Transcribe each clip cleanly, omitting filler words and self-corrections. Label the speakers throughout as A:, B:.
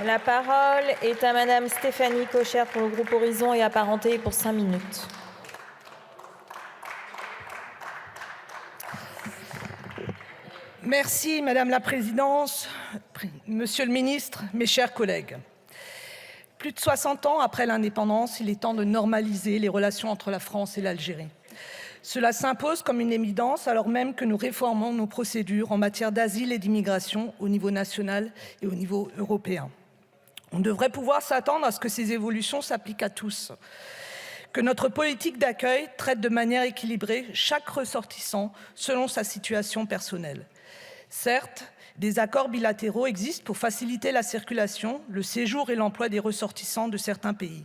A: La parole est à Madame Stéphanie Cochère pour le groupe Horizon et Apparentés pour 5 minutes.
B: Merci Madame la Présidente, Monsieur le Ministre, mes chers collègues. Plus de 60 ans après l'indépendance, il est temps de normaliser les relations entre la France et l'Algérie. Cela s'impose comme une évidence alors même que nous réformons nos procédures en matière d'asile et d'immigration au niveau national et au niveau européen. On devrait pouvoir s'attendre à ce que ces évolutions s'appliquent à tous, que notre politique d'accueil traite de manière équilibrée chaque ressortissant selon sa situation personnelle. Certes, des accords bilatéraux existent pour faciliter la circulation, le séjour et l'emploi des ressortissants de certains pays.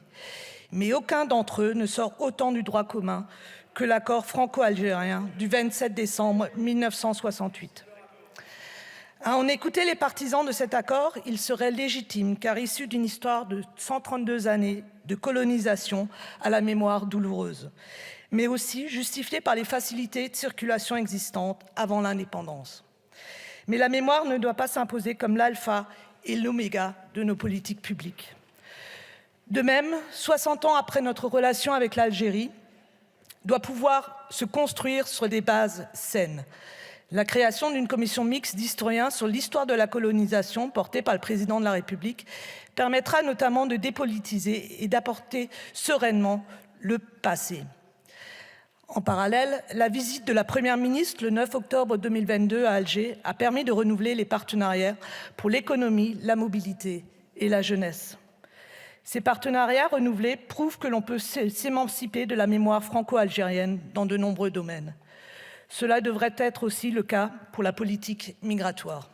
B: Mais aucun d'entre eux ne sort autant du droit commun que l'accord franco-algérien du 27 décembre 1968. À en écouter les partisans de cet accord, il serait légitime car issu d'une histoire de 132 années de colonisation à la mémoire douloureuse, mais aussi justifié par les facilités de circulation existantes avant l'indépendance. Mais la mémoire ne doit pas s'imposer comme l'alpha et l'oméga de nos politiques publiques. De même, 60 ans après notre relation avec l'Algérie, doit pouvoir se construire sur des bases saines. La création d'une commission mixte d'historiens sur l'histoire de la colonisation portée par le président de la République permettra notamment de dépolitiser et d'apporter sereinement le passé. En parallèle, la visite de la Première ministre le 9 octobre 2022 à Alger a permis de renouveler les partenariats pour l'économie, la mobilité et la jeunesse. Ces partenariats renouvelés prouvent que l'on peut s'émanciper de la mémoire franco-algérienne dans de nombreux domaines. Cela devrait être aussi le cas pour la politique migratoire.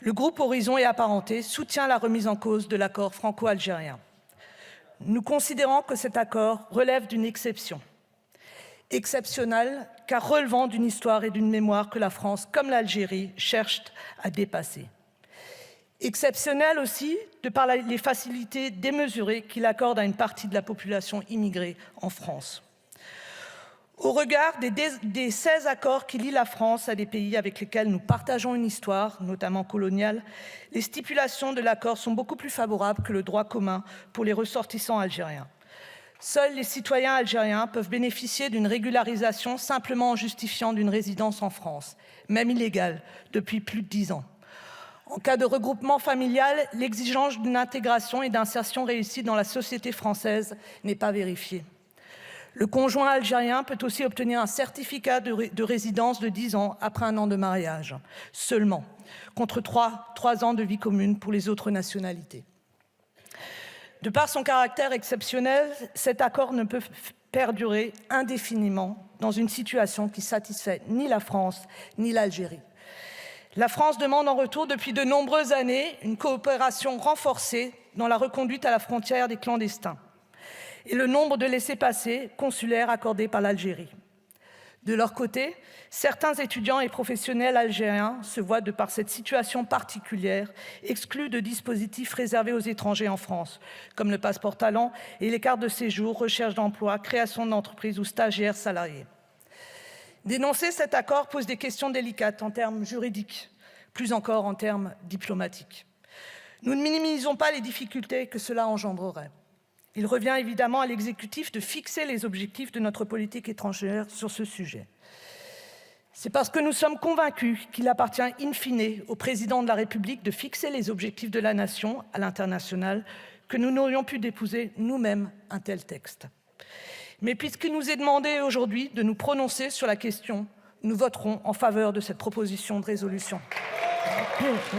B: Le groupe Horizon et Apparentés soutient la remise en cause de l'accord franco-algérien. Nous considérons que cet accord relève d'une exception. Exceptionnelle car relevant d'une histoire et d'une mémoire que la France, comme l'Algérie, cherchent à dépasser. Exceptionnel aussi de par les facilités démesurées qu'il accorde à une partie de la population immigrée en France. Au regard des 16 accords qui lient la France à des pays avec lesquels nous partageons une histoire, notamment coloniale, les stipulations de l'accord sont beaucoup plus favorables que le droit commun pour les ressortissants algériens. Seuls les citoyens algériens peuvent bénéficier d'une régularisation simplement en justifiant d'une résidence en France, même illégale, depuis plus de 10 ans. En cas de regroupement familial, l'exigence d'une intégration et d'insertion réussie dans la société française n'est pas vérifiée. Le conjoint algérien peut aussi obtenir un certificat de résidence de 10 ans après 1 an de mariage, seulement, contre 3 ans de vie commune pour les autres nationalités. De par son caractère exceptionnel, cet accord ne peut perdurer indéfiniment dans une situation qui satisfait ni la France ni l'Algérie. La France demande en retour depuis de nombreuses années une coopération renforcée dans la reconduite à la frontière des clandestins et le nombre de laissez-passer consulaires accordés par l'Algérie. De leur côté, certains étudiants et professionnels algériens se voient, de par cette situation particulière, exclus de dispositifs réservés aux étrangers en France, comme le passeport talent et les cartes de séjour, recherche d'emploi, création d'entreprises ou stagiaires salariés. Dénoncer cet accord pose des questions délicates en termes juridiques, plus encore en termes diplomatiques. Nous ne minimisons pas les difficultés que cela engendrerait. Il revient évidemment à l'exécutif de fixer les objectifs de notre politique étrangère sur ce sujet. C'est parce que nous sommes convaincus qu'il appartient in fine au président de la République de fixer les objectifs de la nation à l'international que nous n'aurions pu déposer nous-mêmes un tel texte. Mais puisqu'il nous est demandé aujourd'hui de nous prononcer sur la question, nous voterons en faveur de cette proposition de résolution.
A: Merci.